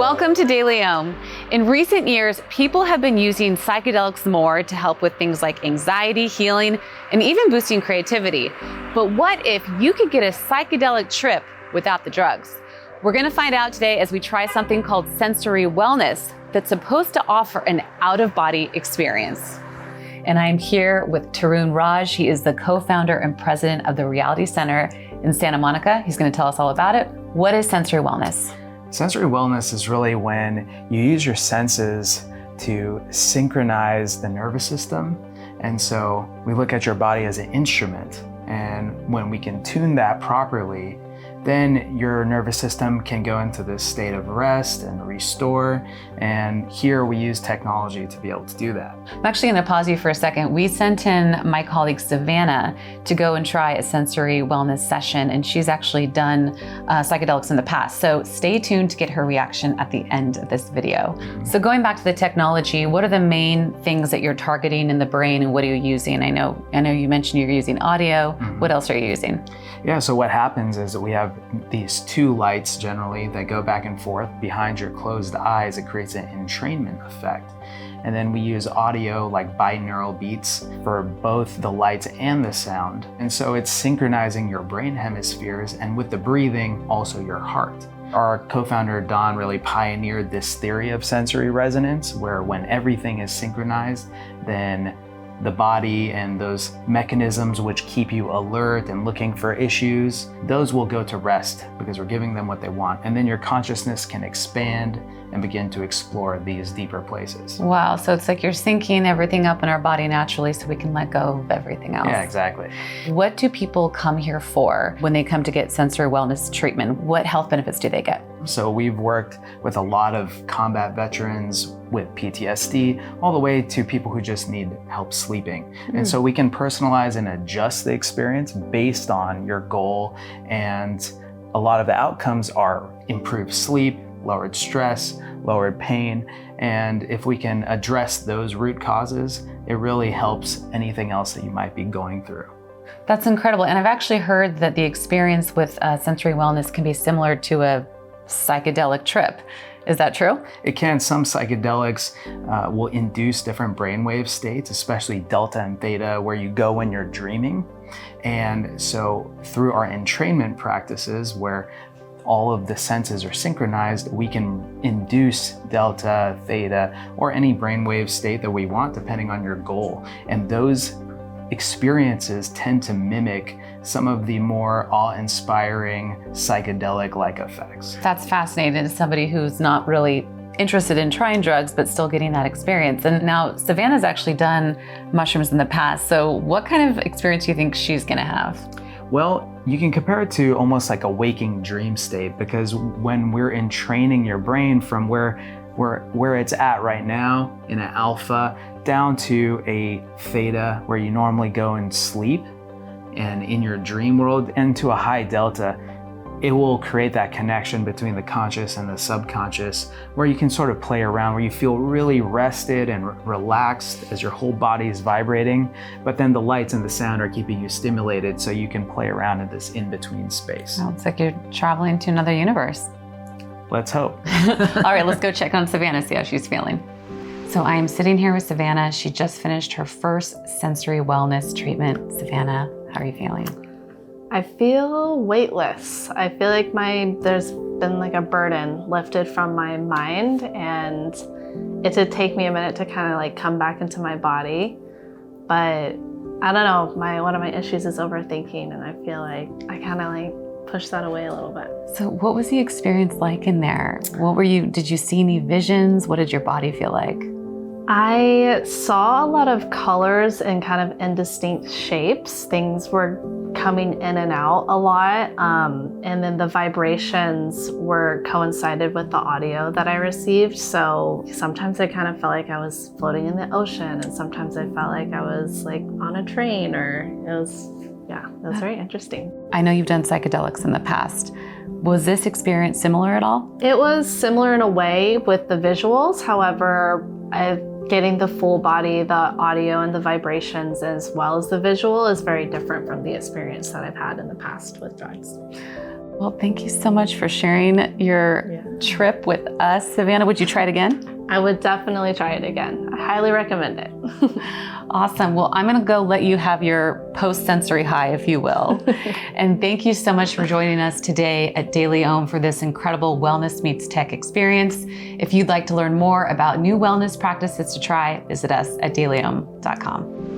Welcome to Daily Om. In recent years, people have been using psychedelics more to help with things like anxiety, healing, and even boosting creativity. But what if you could get a psychedelic trip without the drugs? We're going to find out today as we try something called sensory wellness that's supposed to offer an out-of-body experience. And I'm here with Tarun Raj. He is the co-founder and president of the Reality Center in Santa Monica. He's going to tell us all about it. What is sensory wellness? Sensory wellness is really when you use your senses to synchronize the nervous system. And so we look at your body as an instrument. And when we can tune that properly, then your nervous system can go into this state of rest and restore. And here we use technology to be able to do that. I'm actually going to pause you for a second. We sent in my colleague Savannah to go and try a sensory wellness session, and she's actually done psychedelics in the past. So stay tuned to get her reaction at the end of this video. So going back to the technology, what are the main things that you're targeting in the brain, and what are you using? I know you mentioned you're using audio. What else are you using? Yeah, so what happens is that we have these two lights generally that go back and forth behind your closed eyes. It creates an entrainment effect. And then we use audio like binaural beats for both the lights and the sound. And so it's synchronizing your brain hemispheres, and with the breathing, also your heart. Our co-founder Don really pioneered this theory of sensory resonance, where when everything is synchronized, then the body and those mechanisms which keep you alert and looking for issues, those will go to rest because we're giving them what they want. And then your consciousness can expand and begin to explore these deeper places. Wow, so it's like you're syncing everything up in our body naturally so we can let go of everything else. Yeah, exactly. What do people come here for when they come to get sensory wellness treatment? What health benefits do they get? So we've worked with a lot of combat veterans with PTSD, all the way to people who just need help sleeping. And so we can personalize and adjust the experience based on your goal. And a lot of the outcomes are improved sleep, lowered stress, lowered pain. And if we can address those root causes, it really helps anything else that you might be going through. That's incredible. And I've actually heard that the experience with sensory wellness can be similar to a psychedelic trip. Is that true? It can. Some psychedelics will induce different brainwave states, especially delta and theta, where you go when you're dreaming. And so through our entrainment practices, where all of the senses are synchronized, we can induce delta, theta, or any brainwave state that we want, depending on your goal. And those experiences tend to mimic some of the more awe-inspiring psychedelic-like effects. That's fascinating as somebody who's not really interested in trying drugs, but still getting that experience. And now Savannah's actually done mushrooms in the past. So what kind of experience do you think she's gonna have? Well, you can compare it to almost like a waking dream state, because when we're entraining your brain from where it's at right now in an alpha down to a theta where you normally go and sleep, and in your dream world, and to a high delta, it will create that connection between the conscious and the subconscious, where you can sort of play around, where you feel really rested and relaxed as your whole body is vibrating, but then the lights and the sound are keeping you stimulated, so you can play around in this in-between space. Oh, it's like you're traveling to another universe. Let's hope. All right, let's go check on Savannah, see how she's feeling. So I am sitting here with Savannah. She just finished her first sensory wellness treatment. Savannah, how are you feeling? I feel weightless. I feel like there's been like a burden lifted from my mind, and it did take me a minute to kind of like come back into my body. But I don't know, one of my issues is overthinking, and I feel like I kind of like push that away a little bit. So what was the experience like in there? Did you see any visions? What did your body feel like? I saw a lot of colors and kind of indistinct shapes. Things were coming in and out a lot. And then the vibrations were coincided with the audio that I received. So sometimes I kind of felt like I was floating in the ocean, and sometimes I felt like I was like on a train, or it was very interesting. I know you've done psychedelics in the past. Was this experience similar at all? It was similar in a way with the visuals. However, getting the full body, the audio and the vibrations, as well as the visual, is very different from the experience that I've had in the past with drugs. Well, thank you so much for sharing your trip with us. Savannah, would you try it again? I would definitely try it again. I highly recommend it. Awesome. Well, I'm going to go let you have your post-sensory high, if you will. And thank you so much for joining us today at Daily Om for this incredible wellness meets tech experience. If you'd like to learn more about new wellness practices to try, visit us at dailyom.com.